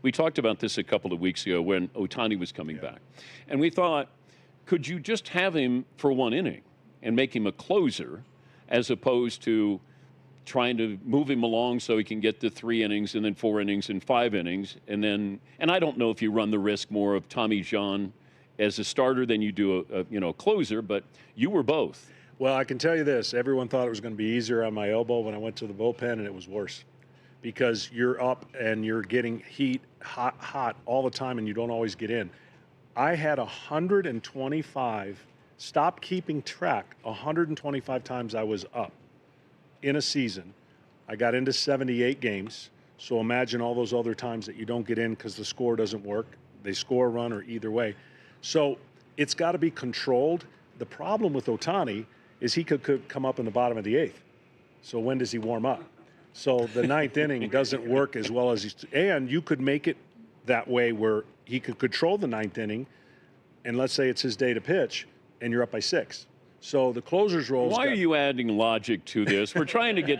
We talked about this a couple of weeks ago when Ohtani was coming back. And we thought, could you just have him for one inning and make him a closer as opposed to trying to move him along so he can get to 3 innings and then 4 innings and 5 innings. And I don't know if you run the risk more of Tommy John as a starter than you do a closer, but you were both. Well, I can tell you this. Everyone thought it was going to be easier on my elbow when I went to the bullpen, and it was worse because you're up and you're getting hot all the time, and you don't always get in. I had 125, stopped keeping track, 125 times I was up in a season. I got into 78 games, so imagine all those other times that you don't get in because the score doesn't work. They score a run or either way. So it's got to be controlled. The problem with Ohtani is he could come up in the bottom of the 8th. So when does he warm up? So the 9th inning doesn't work as well as and you could make it that way where he could control the 9th inning, and let's say it's his day to pitch, and you're up by 6. So the closer's role. Why are you adding logic to this? We're trying to go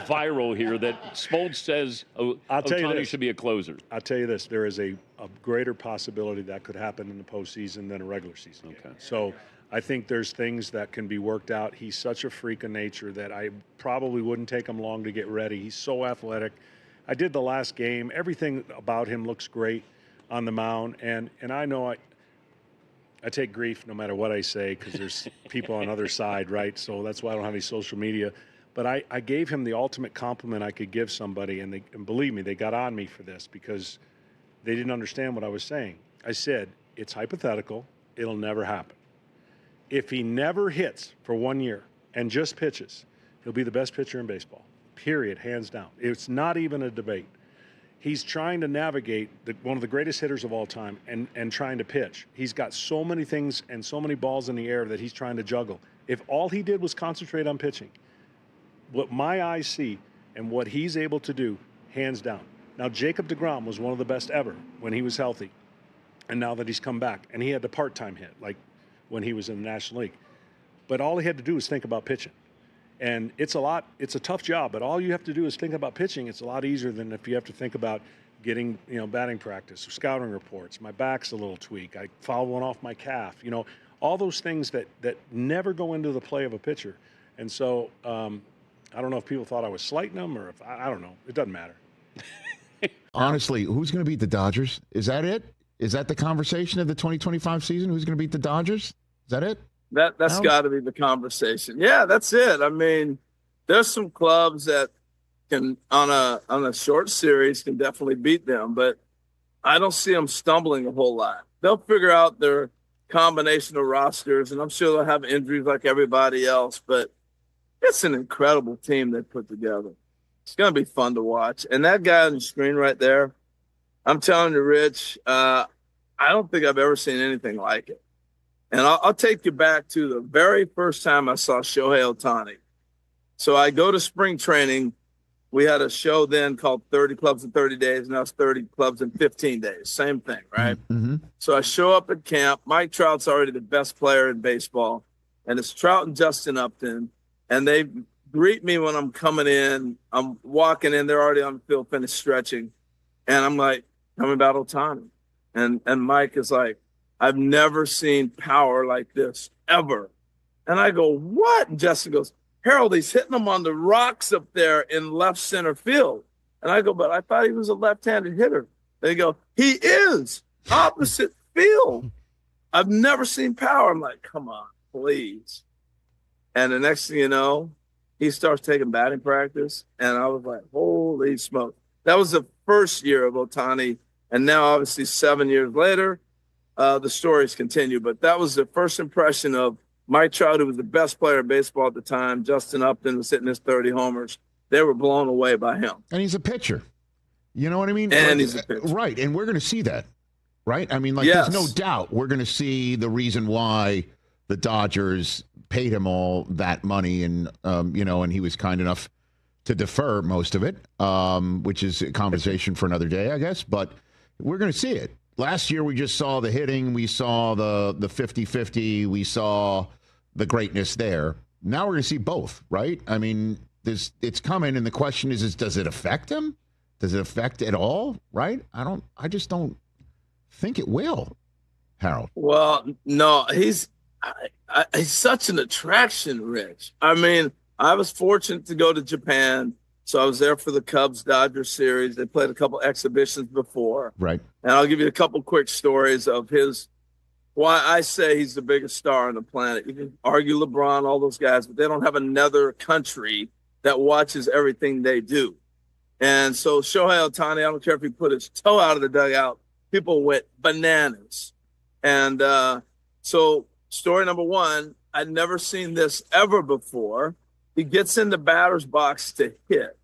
viral here. That Smoltz says Ohtani should be a closer. I'll tell you this: there is a greater possibility that could happen in the postseason than a regular season game. So I think there's things that can be worked out. He's such a freak of nature that I probably wouldn't take him long to get ready. He's so athletic. I did the last game. Everything about him looks great on the mound, and I know I take grief no matter what I say because there's people on the other side, right? So that's why I don't have any social media. But I gave him the ultimate compliment I could give somebody, and believe me, they got on me for this because they didn't understand what I was saying. I said, it's hypothetical. It'll never happen. If he never hits for 1 year and just pitches, he'll be the best pitcher in baseball, period, hands down. It's not even a debate. He's trying to navigate one of the greatest hitters of all time and trying to pitch. He's got so many things and so many balls in the air that he's trying to juggle. If all he did was concentrate on pitching, what my eyes see and what he's able to do, hands down. Now, Jacob deGrom was one of the best ever when he was healthy, and now that he's come back, and he had the part-time hit, like when he was in the National League. But all he had to do was think about pitching. And it's a tough job, but all you have to do is think about pitching. It's a lot easier than if you have to think about getting, batting practice or scouting reports. My back's a little tweak. I fouled one off my calf. All those things that never go into the play of a pitcher. And so I don't know if people thought I was slighting them or if I don't know. It doesn't matter. Honestly, who's going to beat the Dodgers? Is that it? Is that the conversation of the 2025 season? Who's going to beat the Dodgers? Is that it? That's got to be the conversation. Yeah, that's it. I mean, there's some clubs that can on a short series can definitely beat them, but I don't see them stumbling a whole lot. They'll figure out their combination of rosters, and I'm sure they'll have injuries like everybody else, but it's an incredible team they put together. It's going to be fun to watch. And that guy on the screen right there, I'm telling you, Rich, I don't think I've ever seen anything like it. And I'll take you back to the very first time I saw Shohei Ohtani. So I go to spring training. We had a show then called 30 Clubs in 30 Days. Now it's 30 Clubs in 15 days. Same thing, right? Mm-hmm. So I show up at camp. Mike Trout's already the best player in baseball. And it's Trout and Justin Upton. And they greet me when I'm coming in. I'm walking in. They're already on the field, finished stretching. And I'm like, tell me about Ohtani. And Mike is like, I've never seen power like this, ever. And I go, what? And Justin goes, Harold, he's hitting them on the rocks up there in left center field. And I go, but I thought he was a left-handed hitter. They go, he is opposite field. I've never seen power. I'm like, come on, please. And the next thing you know, he starts taking batting practice. And I was like, holy smoke. That was the first year of Ohtani. And now, obviously, 7 years later, the stories continue. But that was the first impression of Mike Trout, who was the best player in baseball at the time. Justin Upton was hitting his 30 homers. They were blown away by him. And he's a pitcher. You know what I mean? And he's a pitcher. Right. And we're going to see that, right? I mean, yes. There's no doubt we're going to see the reason why the Dodgers paid him all that money. And, and he was kind enough to defer most of it, which is a conversation for another day, I guess. But we're going to see it. Last year, we just saw the hitting. We saw the 50-50. We saw the greatness there. Now we're going to see both, right? I mean, it's coming, and the question is does it affect him? Does it affect at all? Right? I just don't think it will, Harold. Well, no, he's such an attraction, Rich. I mean, I was fortunate to go to Japan, so I was there for the Cubs-Dodgers series. They played a couple exhibitions before. Right. And I'll give you a couple quick stories of why I say he's the biggest star on the planet. You can argue LeBron, all those guys, but they don't have another country that watches everything they do. And so Shohei Ohtani, I don't care if he put his toe out of the dugout, people went bananas. And so story number one, I'd never seen this ever before. He gets in the batter's box to hit.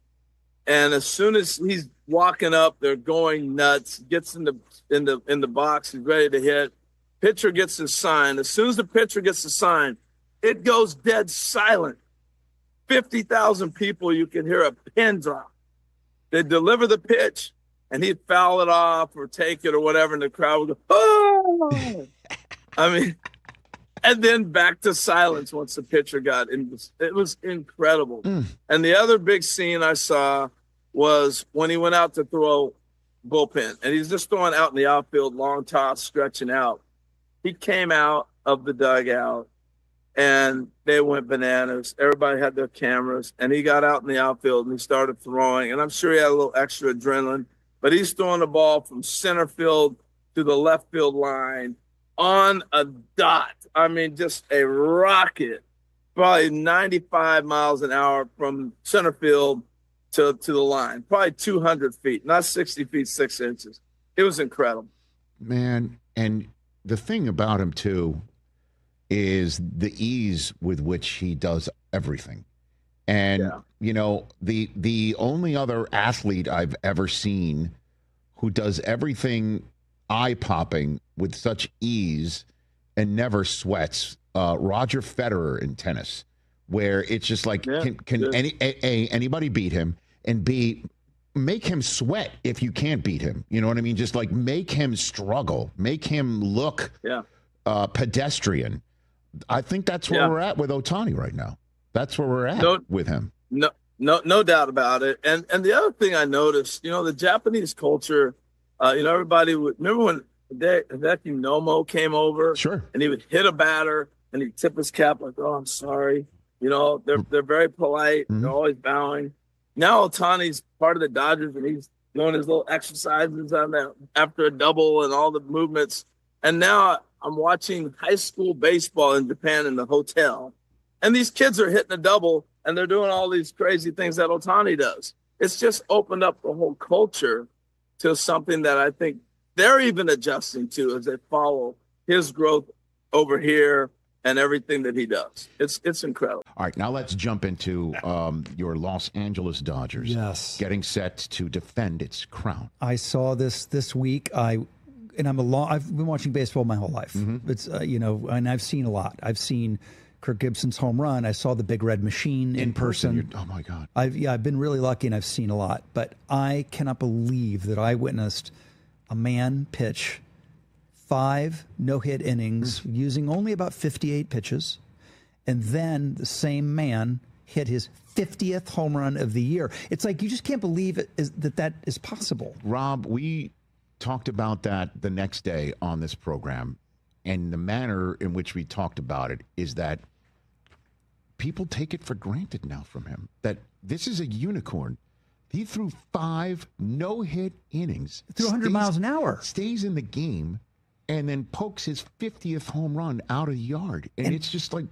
And as soon as he's walking up, they're going nuts. Gets in the box, he's ready to hit. Pitcher gets his sign. As soon as the pitcher gets the sign, it goes dead silent. 50,000 people, you can hear a pin drop. They deliver the pitch, and he'd foul it off or take it or whatever, and the crowd would go, oh! I mean, and then back to silence once the pitcher got in. It was incredible. And the other big scene I saw was when he went out to throw bullpen, and he's just throwing out in the outfield, long toss, stretching out. He came out of the dugout, and they went bananas. Everybody had their cameras, and he got out in the outfield, and he started throwing. And I'm sure he had a little extra adrenaline, but he's throwing the ball from center field to the left field line on a dot. I mean, just a rocket, probably 95 miles an hour from center field to the line, probably 200 feet, not 60 feet, 6 inches. It was incredible. Man, and the thing about him, too, is the ease with which he does everything. And, you know, the only other athlete I've ever seen who does everything eye-popping with such ease and never sweats, Roger Federer in tennis, where it's just like, can anybody beat him? And B, make him sweat if you can't beat him. You know what I mean? Just like make him struggle, make him look pedestrian. I think that's where we're at with Ohtani right now. That's where we're at with him. No doubt about it. And the other thing I noticed, you know, the Japanese culture, you know, everybody would remember when Hideki Nomo came over, and he would hit a batter and he'd tip his cap like, "Oh, I'm sorry." You know, they're very polite. They're always bowing. Now Ohtani's part of the Dodgers, and he's doing his little exercises on that after a double and all the movements. And now I'm watching high school baseball in Japan in the hotel, and these kids are hitting a double, and they're doing all these crazy things that Ohtani does. It's just opened up the whole culture to something that I think they're even adjusting to as they follow his growth over here and everything that he does. It's incredible. All right, now let's jump into your Los Angeles Dodgers. Yes. Getting set to defend its crown. I saw this week. I've been watching baseball my whole life. It's you know, and I've seen a lot. I've seen Kirk Gibson's home run. I saw the Big Red Machine in person. Oh my God. I've been really lucky and I've seen a lot, but I cannot believe that I witnessed a man pitch 5 no-hit innings using only about 58 pitches, and then the same man hit his 50th home run of the year. It's like you just can't believe that is possible. Rob, we talked about that the next day on this program, and the manner in which we talked about it is that people take it for granted now from him, that this is a unicorn. He threw 5 no-hit innings. Threw 100 miles an hour. Stays in the game, and then pokes his 50th home run out of the yard. And it's just like,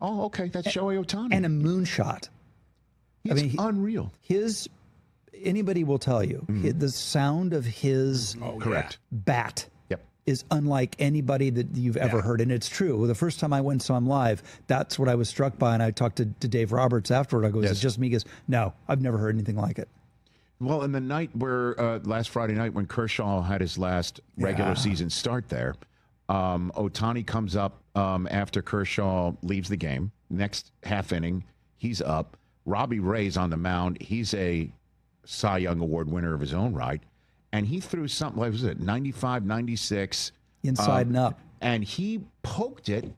oh, okay, that's Shohei Ohtani. And a moonshot. It's unreal. Anybody will tell you, the sound of his bat is unlike anybody that you've ever heard. And it's true. The first time I went and saw him live, that's what I was struck by. And I talked to Dave Roberts afterward. I go, is it just me? He goes, no, I've never heard anything like it. Well, in the night where last Friday night when Kershaw had his last regular season start there, Ohtani comes up after Kershaw leaves the game. Next half inning, he's up. Robbie Ray's on the mound. He's a Cy Young Award winner of his own right. And he threw something, like, was it 95, 96? Inside and up. And he poked it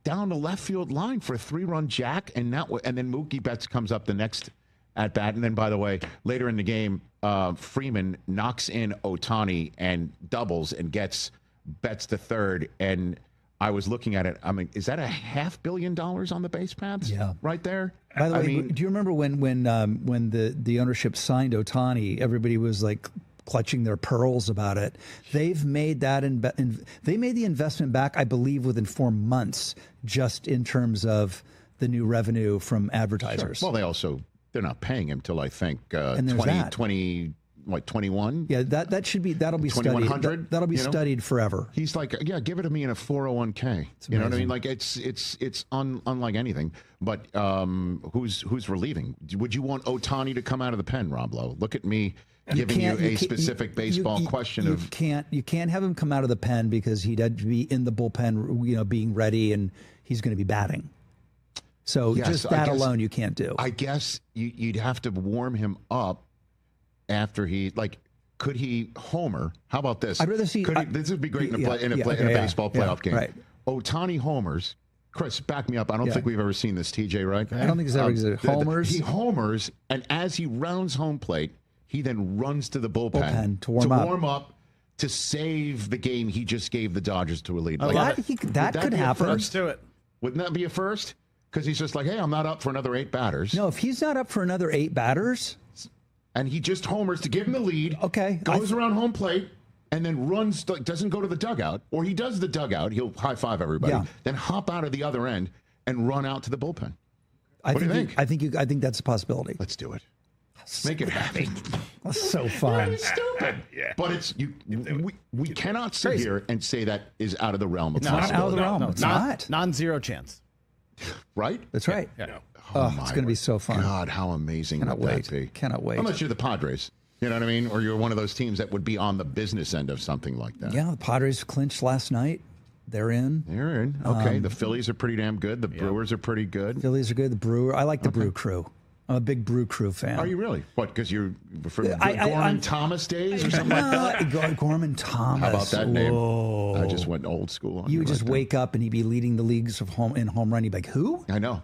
down the left field line for a 3-run jack. And then Mookie Betts comes up the next at bat. And then, by the way, later in the game, Freeman knocks in Ohtani and doubles and bets the third. And I was looking at it. I mean, is that a $500 million on the base paths? Yeah, right there. By the way, do you remember when the ownership signed Ohtani? Everybody was like clutching their pearls about it. They've made that they made the investment back, I believe, within 4 months, just in terms of the new revenue from advertisers. Sure. Well, they're not paying him till I think 21. Yeah, that'll be studied. That'll be studied forever. He's like, yeah, give it to me in a 401k. You know what I mean? Like it's unlike anything. But who's relieving? Would you want Ohtani to come out of the pen, Rob Lowe? Look at me giving you a specific baseball question. You can't have him come out of the pen because he'd have to be in the bullpen, being ready, and he's going to be batting. So just that alone you can't do. I guess you'd have to warm him up after could he homer? How about this? I'd rather see. This would be great in a baseball playoff game. Right. Ohtani homers. Chris, back me up. I don't think we've ever seen this, TJ, right? I don't think it's ever existed. Homers. He homers, and as he rounds home plate, he then runs to the bullpen to warm up to save the game he just gave the Dodgers to a lead. That could happen. Let's do it. Wouldn't that be a first? Because he's just like, hey, I'm not up for another 8 batters. No, if he's not up for another 8 batters. And he just homers to give him the lead. Okay. Goes around home plate and then runs, doesn't go to the dugout. Or he does the dugout. He'll high five everybody. Yeah. Then hop out of the other end and run out to the bullpen. What do you think? I think that's a possibility. Let's do it. Make it happen. That's so fun. It's stupid. Yeah. But it's we cannot sit here and say that is out of the realm of possibility. It's not out of the realm. It's not. Non-zero chance. Right? That's right. Yeah. No. Oh, it's going to be so fun. God, how amazing Cannot would wait. that be? Cannot wait. Unless you're the Padres. You know what I mean? Or you're one of those teams that would be on the business end of something like that. Yeah, the Padres clinched last night. They're in. They're in. Okay, the Phillies are pretty damn good. The Brewers are pretty good. Phillies are good. The Brewer. I like the Brew Crew. I'm a big Brew Crew fan. Are you really? What, because you're from Gorman Thomas days or something like that? Gorman Thomas. How about that name? Whoa. I just went old school on you. You just wake up and he'd be leading the leagues of home run. You'd be like, who? I know.